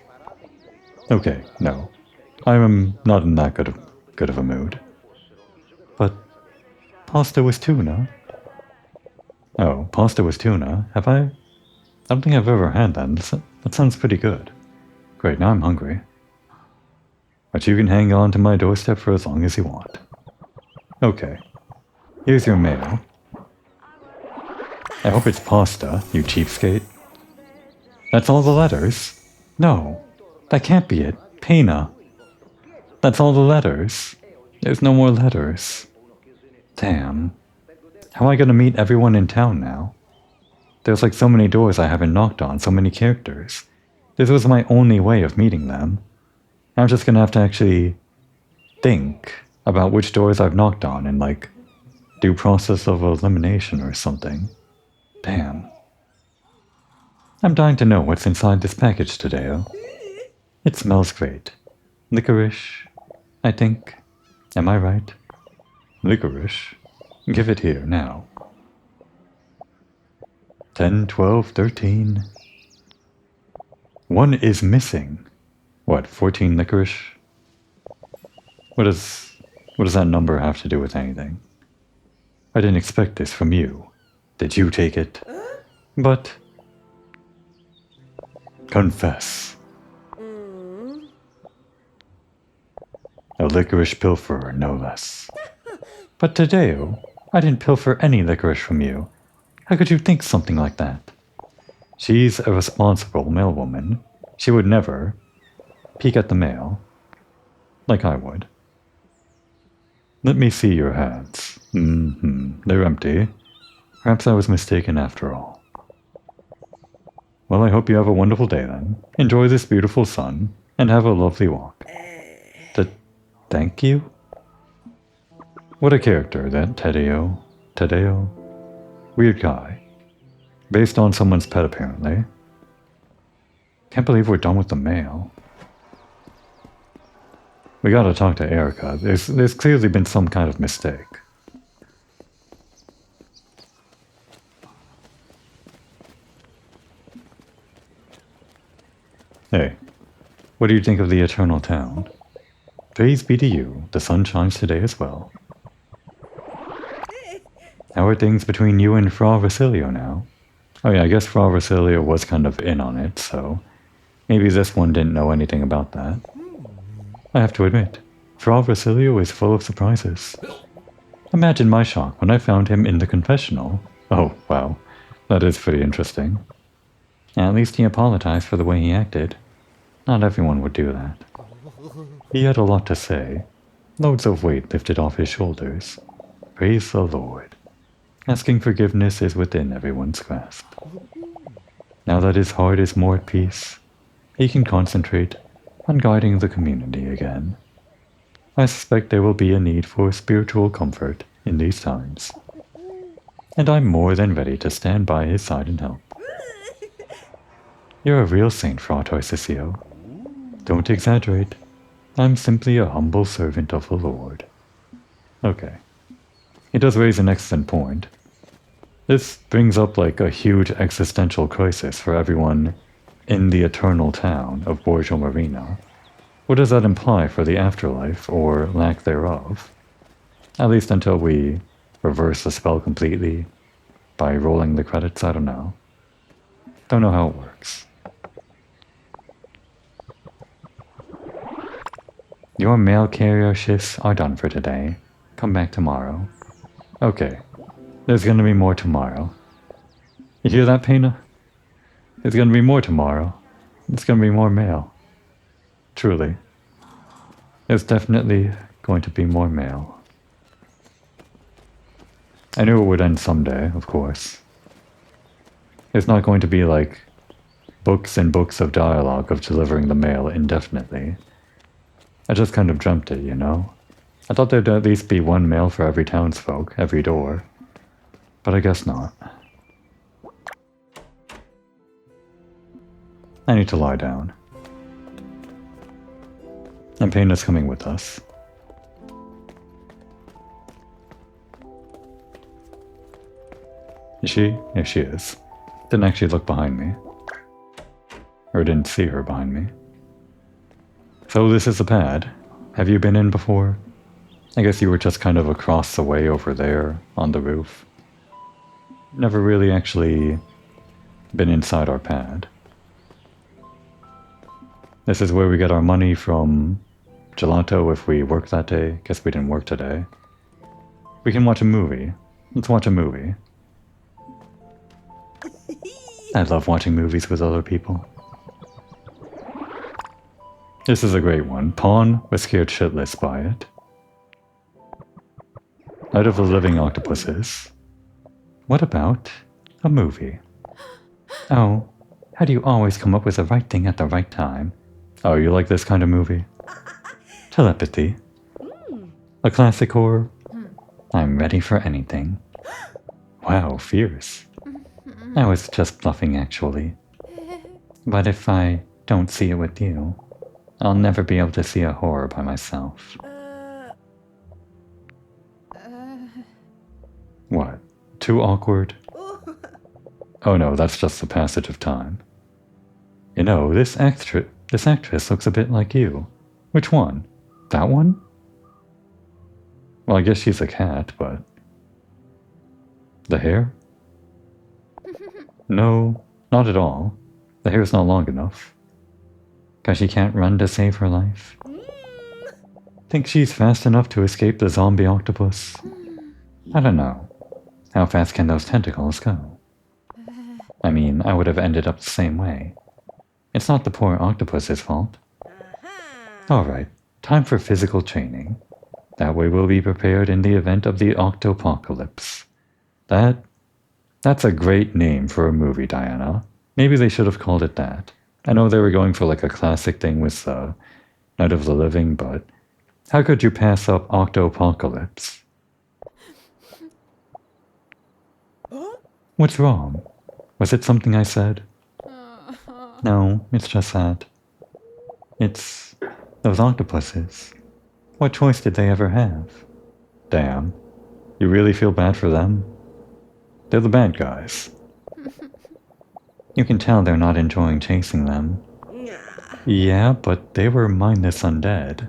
Okay, no. I'm not in that good of a mood. But pasta with tuna? Oh, pasta with tuna? Have I? I don't think I've ever had that. That sounds pretty good. Great, now I'm hungry. But you can hang on to my doorstep for as long as you want. Okay. Here's your mail. I hope it's pasta, you cheapskate. That's all the letters? No, that can't be it. Pena. That's all the letters. There's no more letters. Damn. How am I gonna meet everyone in town now? There's like so many doors I haven't knocked on, so many characters. This was my only way of meeting them. I'm just gonna have to actually think about which doors I've knocked on and, like, do process of elimination or something. Damn. I'm dying to know what's inside this package today. Oh. It smells great. Licorice, I think. Am I right? Licorice? Give it here, now. 10, 12, 13. One is missing. What, 14 licorice? What does that number have to do with anything? I didn't expect this from you. Did you take it? But... confess. A licorice pilferer, no less. But Tadeo, I didn't pilfer any licorice from you. How could you think something like that? She's a responsible mailwoman. She would never peek at the mail like I would. Let me see your hands. They're empty. Perhaps I was mistaken after all. Well, I hope you have a wonderful day then. Enjoy this beautiful sun, and have a lovely walk. Thank you? What a character, that Tadeo. Tadeo? Weird guy. Based on someone's pet, apparently. Can't believe we're done with the mail. We gotta talk to Erica. There's clearly been some kind of mistake. Hey, what do you think of the Eternal Town? Praise be to you, the sun shines today as well. How are things between you and Fra Vasilio now? Oh yeah, I guess Fra Vasilio was kind of in on it, so maybe this one didn't know anything about that. I have to admit, Fra Vasilio is full of surprises. Imagine my shock when I found him in the confessional. Oh, wow, that is pretty interesting. At least he apologized for the way he acted. Not everyone would do that. He had a lot to say. Loads of weight lifted off his shoulders. Praise the Lord. Asking forgiveness is within everyone's grasp. Now that his heart is more at peace, he can concentrate on guiding the community again. I suspect there will be a need for spiritual comfort in these times. And I'm more than ready to stand by his side and help. You're a real saint, Fra Tarcisio. Don't exaggerate. I'm simply a humble servant of the Lord. Okay. He does raise an excellent point. This brings up like a huge existential crisis for everyone in the eternal town of Borgo Marino. What does that imply for the afterlife, or lack thereof? At least until we reverse the spell completely by rolling the credits, I don't know. Don't know how it works. Your mail carrier shifts are done for today. Come back tomorrow. Okay. There's gonna be more tomorrow. You hear that, Pena? There's gonna be more tomorrow. There's gonna be more mail. Truly. There's definitely going to be more mail. I knew it would end someday, of course. It's not going to be like books and books of dialogue of delivering the mail indefinitely. I just kind of dreamt it, you know? I thought there'd at least be one mail for every townsfolk, every door. But I guess not. I need to lie down. And Pena's coming with us. Is she? Yeah, she is. Didn't actually look behind me. Or didn't see her behind me. So this is the pad. Have you been in before? I guess you were just kind of across the way over there on the roof. Never really actually been inside our pad. This is where we get our money from gelato if we work that day. Guess we didn't work today. We can watch a movie. Let's watch a movie. I love watching movies with other people. This is a great one. Pawn was scared shitless by it. Night of the Living Octopuses. What about a movie? Oh, How do you always come up with the right thing at the right time? Oh, you like this kind of movie? Telepathy. A classic horror? I'm ready for anything. Wow, fierce. I was just bluffing, actually. But if I don't see it with you, I'll never be able to see a horror by myself. What? Too awkward? Oh no, that's just the passage of time. You know, this actress looks a bit like you. Which one? That one? Well, I guess she's a cat, but... The hair? No, not at all. The hair's not long enough. 'Cause she can't run to save her life. Think she's fast enough to escape the zombie octopus? I don't know. How fast can those tentacles go? I mean, I would have ended up the same way. It's not the poor octopus's fault. Alright, time for physical training. That way we'll be prepared in the event of the octopocalypse. That's a great name for a movie, Diana. Maybe they should have called it that. I know they were going for like a classic thing with Night of the Living, but how could you pass up octopocalypse? What's wrong? Was it something I said? No, it's just that. It's those octopuses. What choice did they ever have? Damn. You really feel bad for them? They're the bad guys. You can tell they're not enjoying chasing them. Yeah, but they were mindless undead.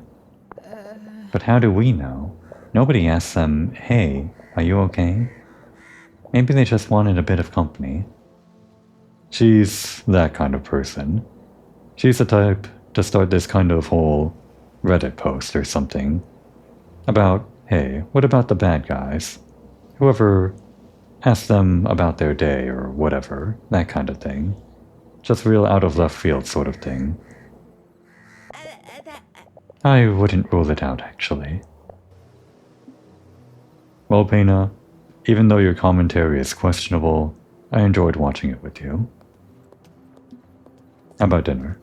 But how do we know? Nobody asked them, hey, are you okay? Maybe they just wanted a bit of company. She's that kind of person. She's the type to start this kind of whole Reddit post or something about, hey, what about the bad guys? Whoever asked them about their day or whatever, that kind of thing. Just real out of left field sort of thing. I wouldn't rule it out, actually. Well, Pena, even though your commentary is questionable, I enjoyed watching it with you. How about dinner?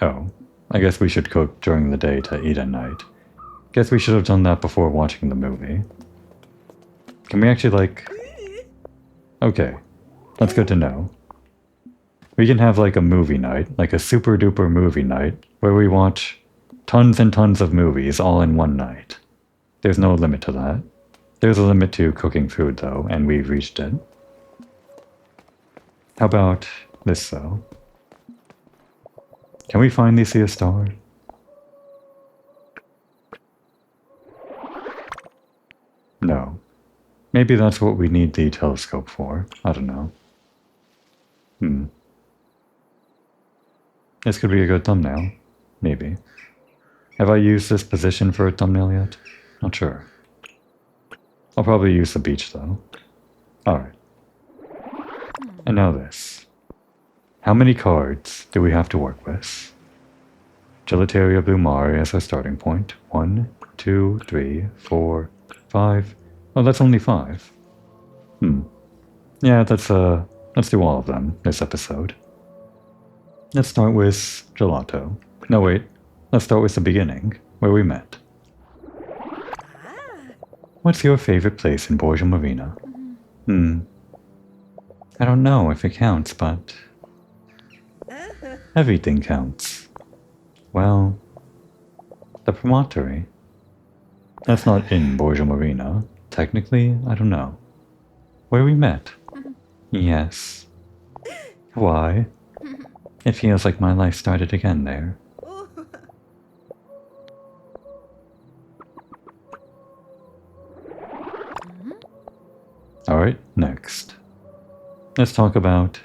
Oh, I guess we should cook during the day to eat at night. Guess we should have done that before watching the movie. Can we actually, Okay, that's good to know. We can have, a movie night, like a super duper movie night, where we watch tons and tons of movies all in one night. There's no limit to that. There's a limit to cooking food, though, and we've reached it. How about this, though? Can we finally see a star? No. Maybe that's what we need the telescope for. I don't know. This could be a good thumbnail. Maybe. Have I used this position for a thumbnail yet? Not sure. I'll probably use the beach, though. Alright. And now this. How many cards do we have to work with? Gelateria Blue Mare as our starting point. 1, 2, 3, 4, 5. Oh, that's only 5. Yeah, let's do all of them this episode. Let's start with Gelato. No, wait. Let's start with the beginning, where we met. What's your favorite place in Borgia Marina? I don't know if it counts, but... everything counts. Well... the promontory. That's not in Borgia Marina. Technically, I don't know. Where we met? Yes. Why? It feels like my life started again there. Alright, next. Let's talk about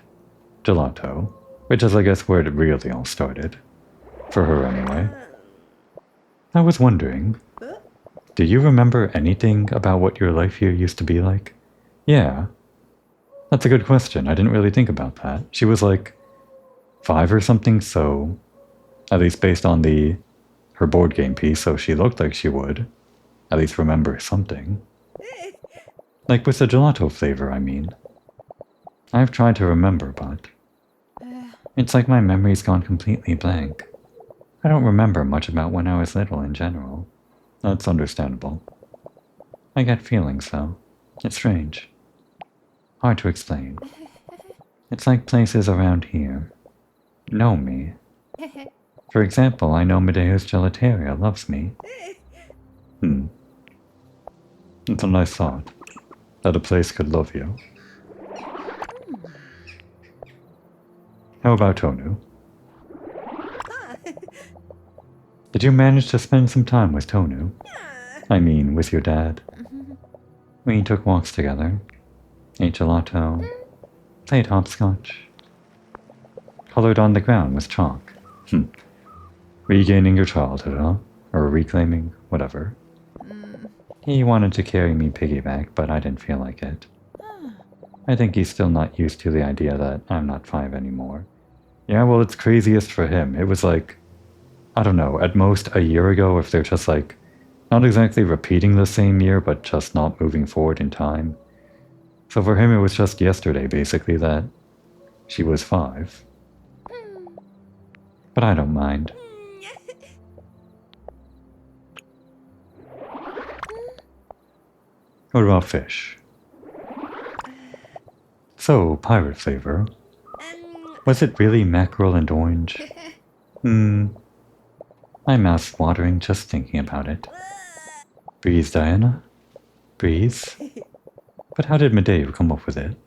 Gelato, which is I guess where it really all started. For her anyway. I was wondering, do you remember anything about what your life here used to be like? Yeah. That's a good question. I didn't really think about that. She was 5 or something, so at least based on her board game piece, so she looked like she would at least remember something. Like with the gelato flavor, I mean. I've tried to remember, but it's like my memory's gone completely blank. I don't remember much about when I was little in general. That's understandable. I get feelings, though. It's strange. Hard to explain. It's like places around here know me. For example, I know Medea's Gelateria loves me. It's a nice thought, that a place could love you. How about Tonu? Did you manage to spend some time with Tonu? I mean, with your dad. We took walks together, ate gelato, played hopscotch, colored on the ground with chalk. Regaining your childhood, huh? Or reclaiming, whatever. He wanted to carry me piggyback, but I didn't feel like it. I think he's still not used to the idea that I'm not 5 anymore. Yeah, well, it's craziest for him. It was like, I don't know, at most a year ago, if they're just like, not exactly repeating the same year, but just not moving forward in time. So for him, it was just yesterday, basically, that she was 5. But I don't mind. What about fish? So, pirate flavor. Was it really mackerel and orange? My mouth's watering just thinking about it. Breeze, Diana? Breeze? But how did Medea come up with it?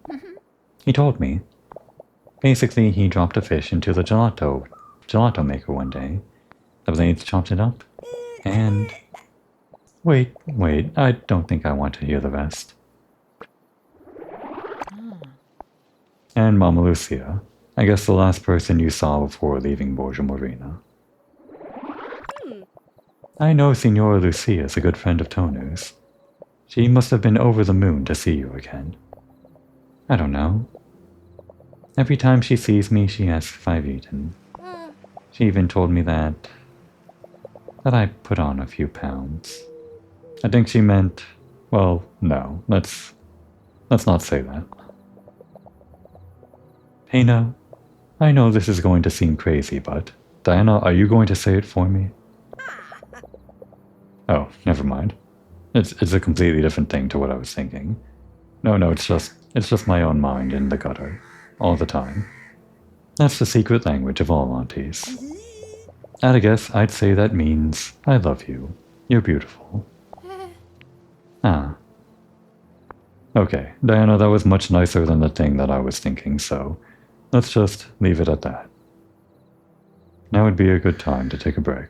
He told me. Basically, he dropped a fish into the gelato maker one day. The blades chopped it up, and... Wait, I don't think I want to hear the rest. And Mama Lucia, I guess the last person you saw before leaving Borgia Morena. I know Signora Lucia is a good friend of Tonu's. She must have been over the moon to see you again. I don't know. Every time she sees me, she asks if I've eaten. She even told me that I put on a few pounds. I think she meant, well, no, let's not say that. Pena, I know this is going to seem crazy, but Diana, are you going to say it for me? Oh, never mind. It's a completely different thing to what I was thinking. No, it's just my own mind in the gutter, all the time. That's the secret language of all aunties. At a guess, I'd say that means I love you. You're beautiful. Ah. Okay, Diana, that was much nicer than the thing that I was thinking, so let's just leave it at that. Now would be a good time to take a break.